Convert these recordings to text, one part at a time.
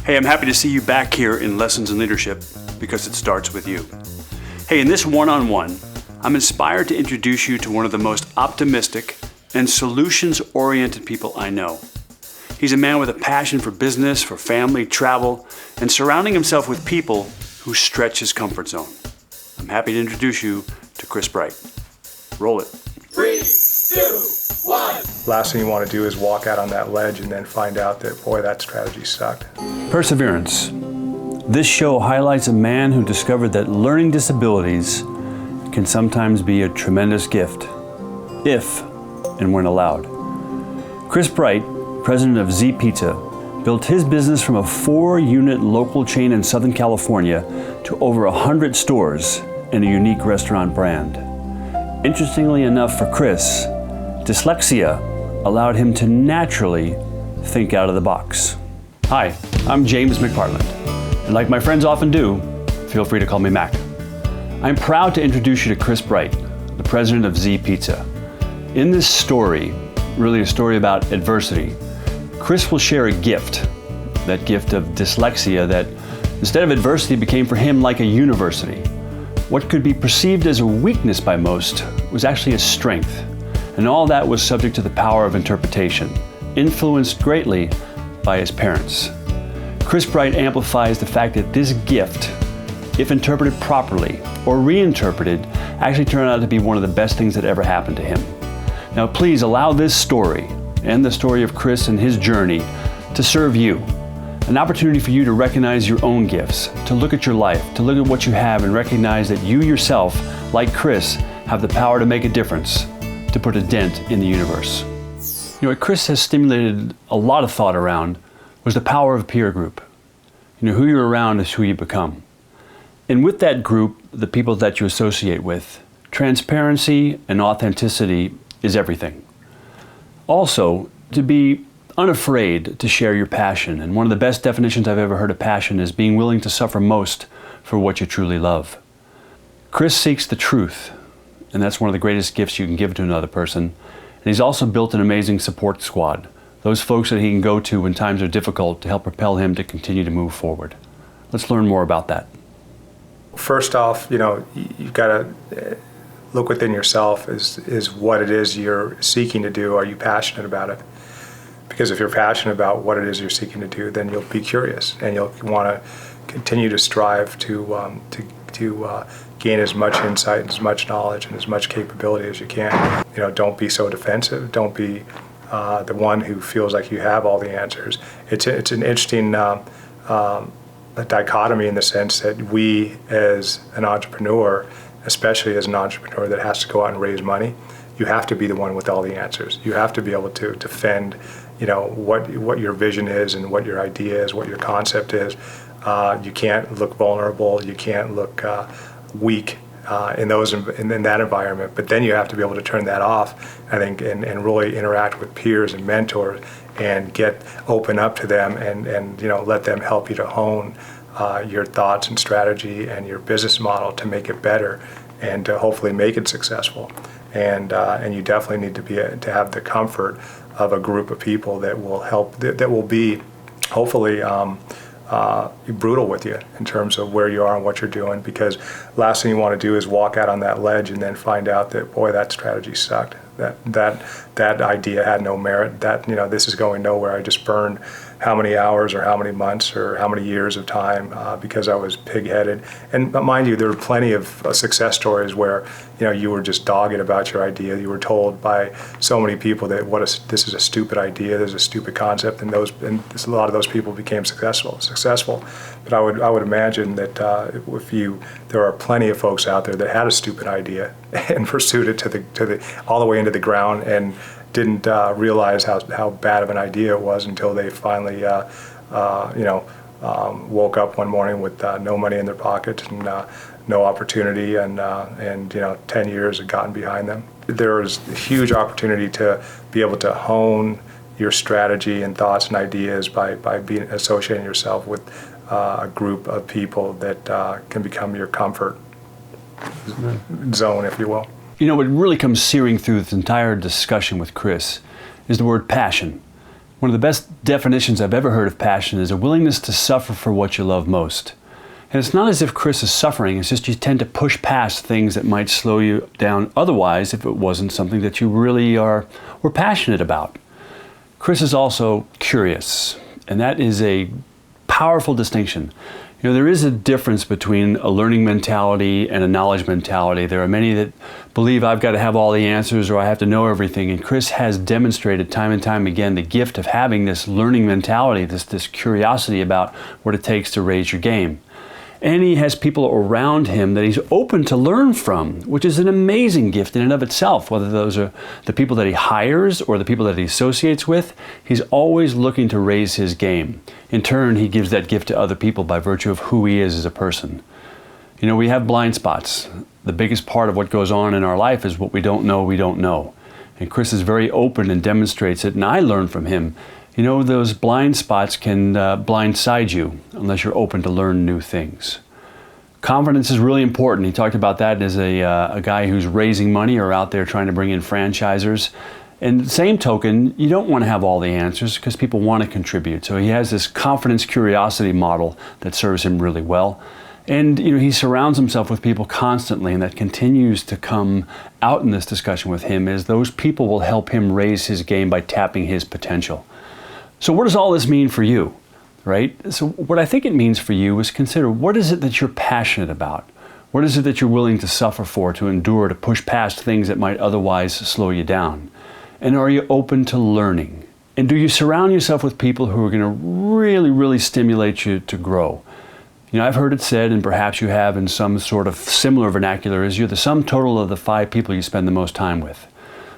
Hey, I'm happy to see you back here in Lessons in Leadership because it starts with you. Hey, in this one-on-one, I'm inspired to introduce you to one of the most optimistic and solutions-oriented people I know. He's a man with a passion for business, for family, travel, and surrounding himself with people who stretch his comfort zone. I'm happy to introduce you to Chris Bright. Roll it. 3, 2, 1. Last thing you want to do is walk out on that ledge and then find out that, boy, that strategy sucked. Perseverance. This show highlights a man who discovered that learning disabilities can sometimes be a tremendous gift, if and when allowed. Chris Bright, president of Z Pizza, built his business from a 4-unit local chain in Southern California to over 100 stores and a unique restaurant brand. Interestingly enough for Chris, dyslexia allowed him to naturally think out of the box. Hi, I'm James McPartland, and like my friends often do, feel free to call me Mac. I'm proud to introduce you to Chris Bright, the president of Z Pizza. In this story, really a story about adversity, Chris will share a gift, that gift of dyslexia that instead of adversity became for him like a university. What could be perceived as a weakness by most was actually a strength, and all that was subject to the power of interpretation, influenced greatly by his parents. Chris Bright amplifies the fact that this gift, if interpreted properly or reinterpreted, actually turned out to be one of the best things that ever happened to him. Now please allow this story and the story of Chris and his journey to serve you. An opportunity for you to recognize your own gifts, to look at your life, to look at what you have and recognize that you yourself, like Chris, have the power to make a difference, to put a dent in the universe. You know, what Chris has stimulated a lot of thought around was the power of a peer group. You know, who you're around is who you become. And with that group, the people that you associate with, transparency and authenticity is everything. Also, to be unafraid to share your passion. And one of the best definitions I've ever heard of passion is being willing to suffer most for what you truly love. Chris seeks the truth, and that's one of the greatest gifts you can give to another person. And he's also built an amazing support squad, those folks that he can go to when times are difficult to help propel him to continue to move forward. Let's learn more about that. First off, you've got to look within yourself is what it is you're seeking to do. Are you passionate about it? Because if you're passionate about what it is you're seeking to do, then you'll be curious and you'll want to continue to strive to gain as much insight and as much knowledge and as much capability as you can. Don't be so defensive. Don't be the one who feels like you have all the answers. It's an interesting dichotomy in the sense that we as an entrepreneur, especially as an entrepreneur that has to go out and raise money, you have to be the one with all the answers. You have to be able to defend, what your vision is and what your idea is, what your concept is. You can't look vulnerable. You can't look weak in that environment. But then you have to be able to turn that off, I think, and really interact with peers and mentors and open up to them and let them help you to hone your thoughts and strategy and your business model to make it better and to hopefully make it successful. And you definitely need to have the comfort of a group of people that will help, that will be hopefully brutal with you in terms of where you are and what you're doing, because last thing you want to do is walk out on that ledge and then find out that, boy, that strategy sucked. That idea had no merit. This is going nowhere. I just burned how many hours or how many months or how many years of time because I was pig-headed. And mind you, there are plenty of success stories where you were just dogged about your idea. You were told by so many people that this is a stupid idea, this is a stupid concept, and a lot of those people became successful. But I would imagine that there are plenty of folks out there that had a stupid idea and pursued it to the all the way into the ground and didn't realize how bad of an idea it was until they finally woke up one morning with no money in their pocket and no opportunity, and 10 years had gotten behind them. There is a huge opportunity to be able to hone your strategy and thoughts and ideas by associating yourself with a group of people that can become your comfort zone, if you will. What really comes searing through this entire discussion with Chris is the word passion. One of the best definitions I've ever heard of passion is a willingness to suffer for what you love most. And it's not as if Chris is suffering, it's just you tend to push past things that might slow you down otherwise if it wasn't something that you really were passionate about. Chris is also curious, and that is a powerful distinction. You know, there is a difference between a learning mentality and a knowledge mentality. There are many that believe I've got to have all the answers or I have to know everything, and Chris has demonstrated time and time again the gift of having this learning mentality, this curiosity about what it takes to raise your game. And he has people around him that he's open to learn from, which is an amazing gift in and of itself. Whether those are the people that he hires or the people that he associates with, he's always looking to raise his game. In turn, he gives that gift to other people by virtue of who he is as a person. You know, we have blind spots. The biggest part of what goes on in our life is what we don't know. And Chris is very open and demonstrates it, and I learn from him. You know, those blind spots can blindside you unless you're open to learn new things. Confidence is really important. He talked about that as a guy who's raising money or out there trying to bring in franchisers. And the same token, you don't want to have all the answers because people want to contribute. So he has this confidence curiosity model that serves him really well. And you know, he surrounds himself with people constantly, and that continues to come out in this discussion with him as those people will help him raise his game by tapping his potential. So what does all this mean for you, right? So what I think it means for you is consider, what is it that you're passionate about? What is it that you're willing to suffer for, to endure, to push past things that might otherwise slow you down? And are you open to learning? And do you surround yourself with people who are going to really, really stimulate you to grow? You know, I've heard it said, and perhaps you have in some sort of similar vernacular, is you're the sum total of the 5 people you spend the most time with.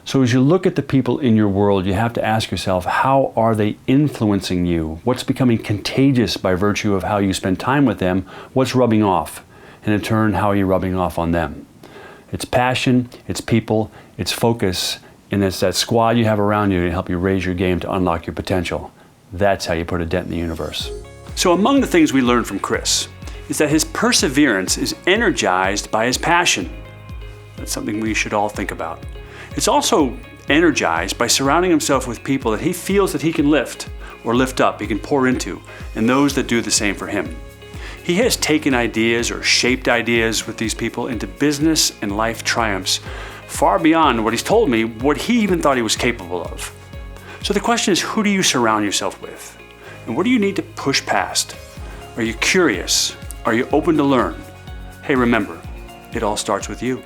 So as you look at the people in your world, you have to ask yourself, how are they influencing you? What's becoming contagious by virtue of how you spend time with them? What's rubbing off? And in turn, how are you rubbing off on them? It's passion, it's people, it's focus, and it's that squad you have around you to help you raise your game to unlock your potential. That's how you put a dent in the universe. So among the things we learned from Chris is that his perseverance is energized by his passion. That's something we should all think about. It's also energized by surrounding himself with people that he feels that he can lift or lift up, he can pour into, and those that do the same for him. He has taken ideas or shaped ideas with these people into business and life triumphs far beyond what he's told me, what he even thought he was capable of. So the question is, who do you surround yourself with? And what do you need to push past? Are you curious? Are you open to learn? Hey, remember, it all starts with you.